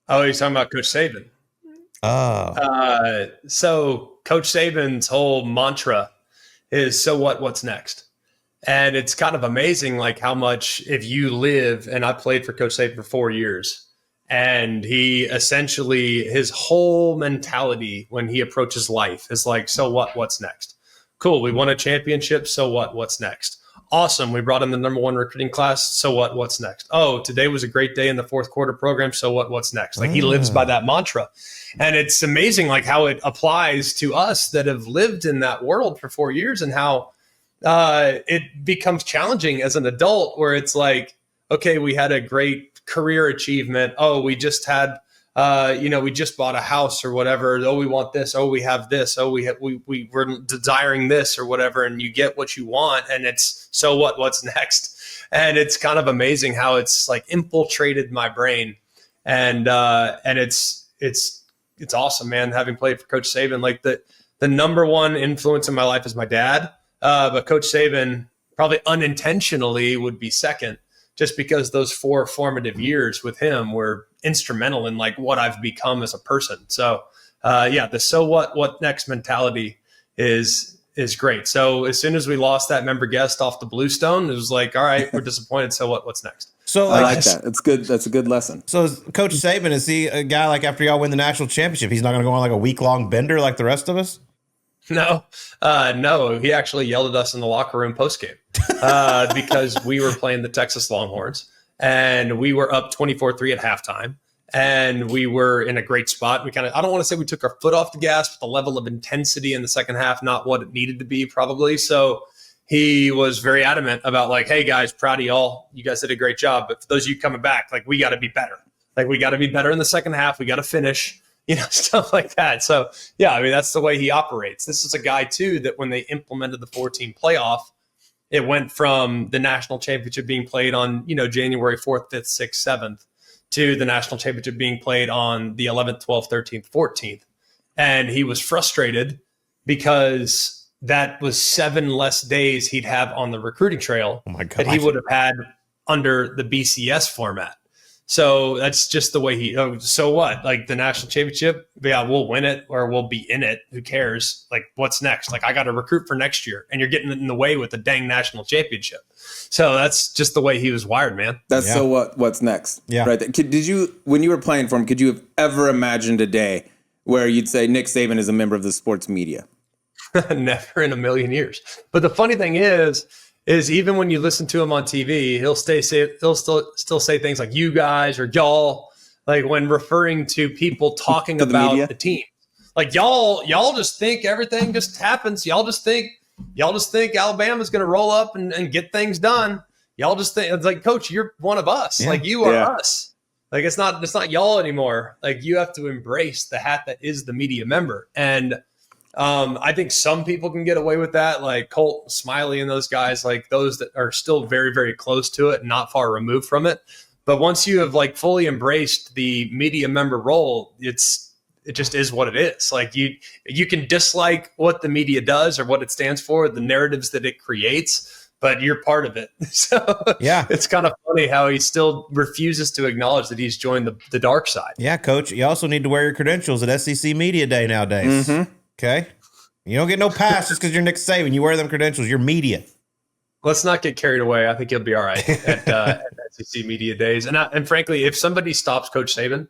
Oh, you're talking about Coach Saban. Oh, So Coach Saban's whole mantra is "So what? What's next?" And it's kind of amazing, like how much if you live. And I played for Coach Saban for 4 years, and he essentially his whole mentality when he approaches life is like, "So what? What's next?" Cool, we won a championship. So what? What's next? Awesome, we brought in the number one recruiting class. So what? What's next? Oh, today was a great day in the fourth quarter program. So what? What's next? Like he lives by that mantra. And it's amazing, like how it applies to us that have lived in that world for 4 years, and how it becomes challenging as an adult, where it's like, okay, we had a great career achievement. Oh, we just had, we just bought a house or whatever. Oh, we want this. Oh, we have this. Oh, we were desiring this or whatever. And you get what you want, and it's so what? What's next? And it's kind of amazing how it's like infiltrated my brain, and it's awesome, man. Having played for Coach Saban, like the number one influence in my life is my dad. But Coach Saban probably unintentionally would be second, just because those 4 formative years with him were instrumental in like what I've become as a person. So the so what next mentality is great. So as soon as we lost that member guest off the Bluestone, it was like, all right, we're disappointed. So what's next? so I like, like that. It's good. That's a good lesson. so is Coach Saban, is he a guy like after y'all win the national championship, he's not going to go on like a week-long bender like the rest of us? No, he actually yelled at us in the locker room postgame because we were playing the Texas Longhorns, and we were up 24-3 at halftime, and we were in a great spot. We I don't want to say we took our foot off the gas, but the level of intensity in the second half, not what it needed to be probably. So he was very adamant about like, hey guys, proud of y'all. You guys did a great job. But for those of you coming back, like we got to be better. Like we got to be better in the second half. We got to finish. Stuff like that. So, yeah, I mean, that's the way he operates. This is a guy, too, that when they implemented the 4-team playoff, it went from the national championship being played on, January 4th, 5th, 6th, 7th, to the national championship being played on the 11th, 12th, 13th, 14th. And he was frustrated because that was 7 less days he'd have on the recruiting trail that he would have had under the BCS format. So that's just the way so what? Like the national championship, yeah, we'll win it or we'll be in it. Who cares? Like what's next? Like I got to recruit for next year, and you're getting in the way with the dang national championship. So that's just the way he was wired, man. That's so what's next? Yeah. Right. Did you, when you were playing for him, could you have ever imagined a day where you'd say Nick Saban is a member of the sports media? Never in a million years. But the funny thing is even when you listen to him on TV, he'll still say things like "you guys" or "y'all," like when referring to people talking about the team. Like y'all just think everything just happens. Y'all just think Alabama's going to roll up and get things done. Y'all just think it's like, Coach, you're one of us. Yeah. Like you are us. Like it's not y'all anymore. Like you have to embrace the hat that is the media member. And I think some people can get away with that, like Colt, Smiley, and those guys, like those that are still very, very close to it and not far removed from it. But once you have like fully embraced the media member role, it just is what it is. Like you can dislike what the media does or what it stands for, the narratives that it creates, but you're part of it. So yeah, it's kind of funny how he still refuses to acknowledge that he's joined the dark side. Yeah, Coach, you also need to wear your credentials at SEC Media Day nowadays. Mm-hmm. Okay. You don't get no pass just because you're Nick Saban. You wear them credentials. You're media. Let's not get carried away. I think he'll be all right at SEC Media Days. And frankly, if somebody stops Coach Saban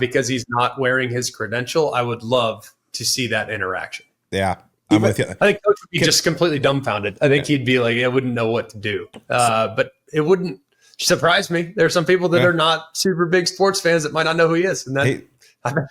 because he's not wearing his credential, I would love to see that interaction. Yeah, I'm with you. I think Coach would be just completely dumbfounded. I think he'd be like, I wouldn't know what to do. But it wouldn't surprise me. There are some people that are not super big sports fans that might not know who he is. And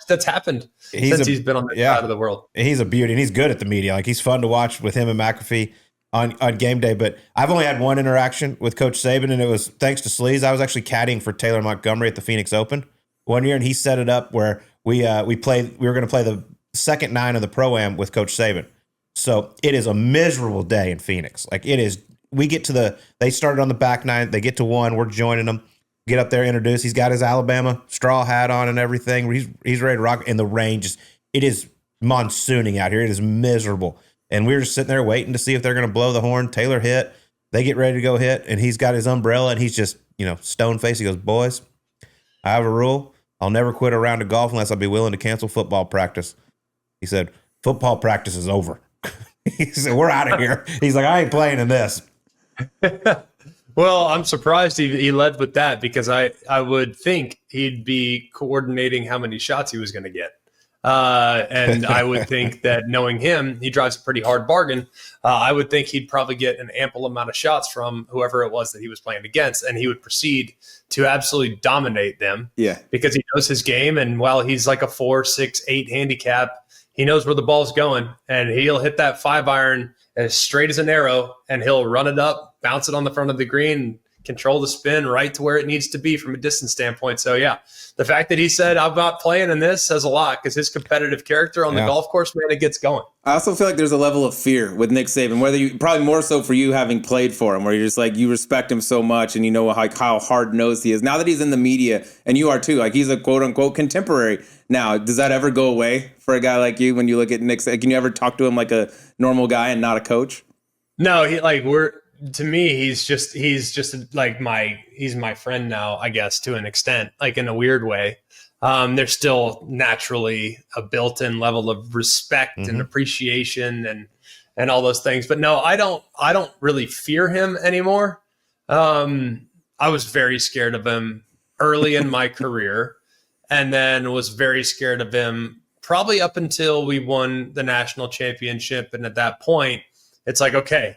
that's happened since he's been on the side of the world. He's a beauty, and he's good at the media. Like he's fun to watch with him and McAfee on game day. But I've only had one interaction with Coach Saban, and it was thanks to Sleaze. I was actually caddying for Taylor Montgomery at the Phoenix Open one year, and he set it up where we were going to play the second 9 of the Pro-Am with Coach Saban. So it is a miserable day in Phoenix. Like it is. We get to they started on the back 9. They get to 1. We're joining them. Get up there, introduce. He's got his Alabama straw hat on and everything. He's ready to rock. And the rain it is monsooning out here. It is miserable. And we were just sitting there waiting to see if they're going to blow the horn. Taylor hit. They get ready to go hit. And he's got his umbrella and he's just, stone faced. He goes, boys, I have a rule. I'll never quit a round of golf unless I'll be willing to cancel football practice. He said, football practice is over. He said, we're out of here. He's like, I ain't playing in this. Well, I'm surprised he led with that, because I would think he'd be coordinating how many shots he was going to get. And I would think that, knowing him, he drives a pretty hard bargain. I would think he'd probably get an ample amount of shots from whoever it was that he was playing against, and he would proceed to absolutely dominate them. Yeah, because he knows his game, and while he's like a 4, 6, 8 handicap, he knows where the ball's going, and he'll hit that 5-iron as straight as an arrow, and he'll run it up, bounce it on the front of the green, control the spin right to where it needs to be from a distance standpoint. So, yeah, the fact that he said, I'm not playing in this, says a lot, because his competitive character on the golf course, man, it gets going. I also feel like there's a level of fear with Nick Saban, whether you probably more so for you having played for him, where you're just like, you respect him so much and you know how hard-nosed he is. Now that he's in the media, and you are too, like he's a quote-unquote contemporary now, does that ever go away for a guy like you when you look at Nick? Can you ever talk to him like a normal guy and not a coach? No, to me, he's just like he's my friend now, I guess, to an extent, like in a weird way. There's still naturally a built-in level of respect and appreciation and all those things. But no, I don't really fear him anymore. I was very scared of him early in my career, and then was very scared of him probably up until we won the national championship. And at that point, it's like, okay,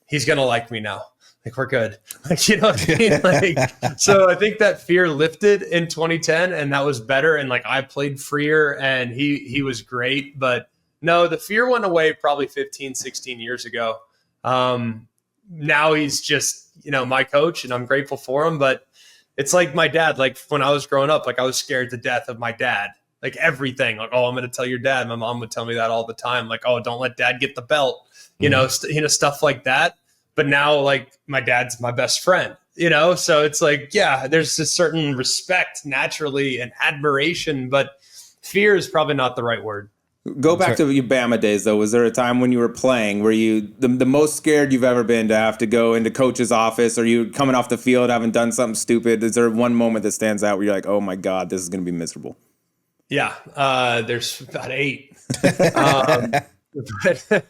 he's going to like me now. Like, we're good. Like, you know what I mean? Like, so I think that fear lifted in 2010, and that was better. And like, I played freer, and he was great. But no, the fear went away probably 15, 16 years ago. Now he's just, my coach, and I'm grateful for him. But it's like my dad, like when I was growing up, like I was scared to death of my dad. Like everything, like, oh, I'm going to tell your dad. My mom would tell me that all the time. Like, oh, don't let dad get the belt, stuff like that. But now, like, my dad's my best friend, so it's like, yeah, there's a certain respect naturally and admiration, but fear is probably not the right word. Go back to your Bama days, though. Was there a time when you were playing where you the most scared you've ever been to have to go into coach's office, or you coming off the field, having done something stupid? Is there one moment that stands out where you're like, oh my God, this is going to be miserable? Yeah, there's about 8. But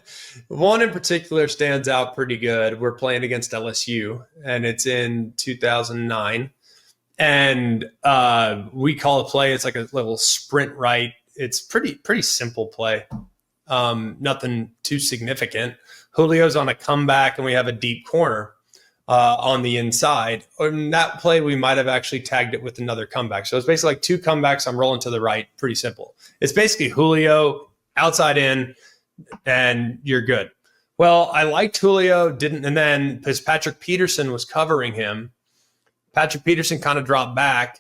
one in particular stands out pretty good. We're playing against LSU, and it's in 2009. And we call a play. It's like a little sprint right. It's pretty simple play. Nothing too significant. Julio's on a comeback, and we have a deep corner on the inside. In that play, we might have actually tagged it with another comeback. So it's basically like 2 comebacks. I'm rolling to the right. Pretty simple. It's basically Julio outside in, and you're good. Well, I liked Julio, and then because Patrick Peterson was covering him, Patrick Peterson kind of dropped back.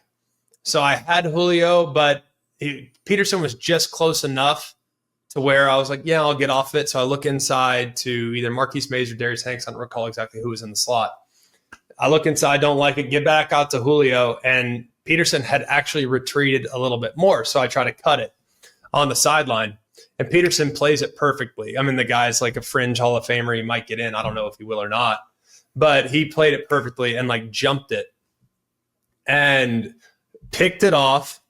So I had Julio, but Peterson was just close enough to where I was like, yeah, I'll get off it. So I look inside to either Marquise Mays or Darius Hanks. I don't recall exactly who was in the slot. I look inside, don't like it, get back out to Julio, and Peterson had actually retreated a little bit more. So I try to cut it on the sideline, and Peterson plays it perfectly. I mean, the guy's like a fringe Hall of Famer. He might get in. I don't know if he will or not, but he played it perfectly and like jumped it and picked it off.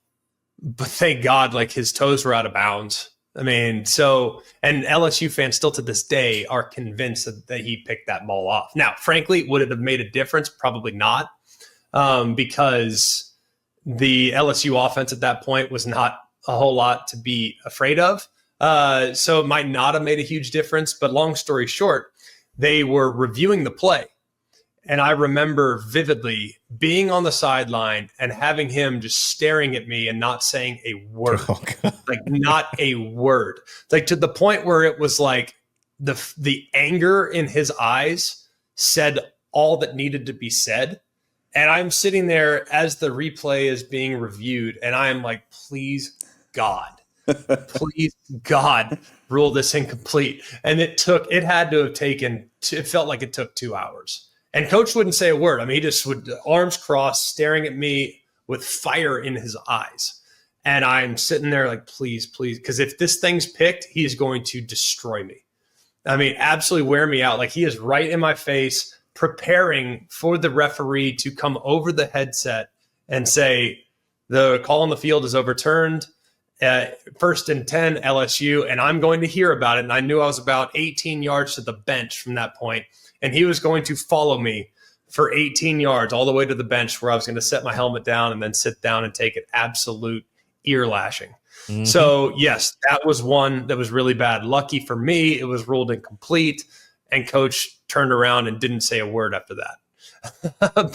But thank God, like his toes were out of bounds. I mean, and LSU fans still to this day are convinced that he picked that ball off. Now, frankly, would it have made a difference? Probably not, because the LSU offense at that point was not a whole lot to be afraid of. So it might not have made a huge difference. But long story short, they were reviewing the play. And I remember vividly being on the sideline and having him just staring at me and not saying a word, like not a word, like to the point where it was like the anger in his eyes said all that needed to be said. And I'm sitting there as the replay is being reviewed, and I'm like, please God, rule this incomplete. And it had to have taken, it felt like it took 2 hours. And coach wouldn't say a word. I mean, he just would, arms crossed, staring at me with fire in his eyes. And I'm sitting there like, please, because if this thing's picked, he's going to destroy me. I mean, absolutely wear me out. Like, he is right in my face, preparing for the referee to come over the headset and say, The call on the field is overturned. 1st and 10 LSU, and I'm going to hear about it. And I knew I was about 18 yards to the bench from that point, and he was going to follow me for 18 yards all the way to the bench where I was going to set my helmet down and then sit down and take an absolute ear lashing. Mm-hmm. So yes, that was one that was really bad. Lucky for me, it was ruled incomplete, and coach turned around and didn't say a word after that.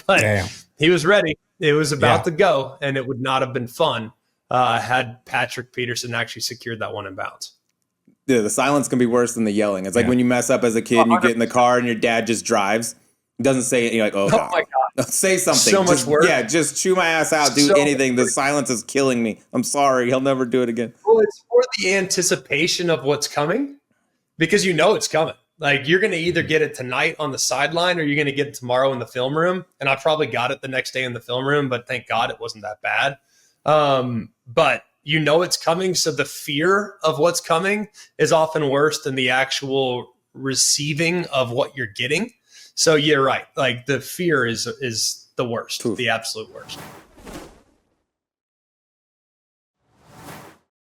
But Damn. He was ready. It was about to go, and it would not have been fun had Patrick Peterson actually secured that one in bounds. Yeah, the silence can be worse than the yelling. It's like when you mess up as a kid and you get in the car and your dad just drives. Doesn't say it. You're like, oh my God. Say something. So much worse. Yeah, just chew my ass out. Do anything. The silence is killing me. I'm sorry. He'll never do it again. Well, it's for the anticipation of what's coming because you know it's coming. Like you're going to either get it tonight on the sideline or you're going to get it tomorrow in the film room. And I probably got it the next day in the film room, but thank God it wasn't that bad. But you know it's coming. So the fear of what's coming is often worse than the actual receiving of what you're getting. So you're right. Like the fear is the worst, the absolute worst.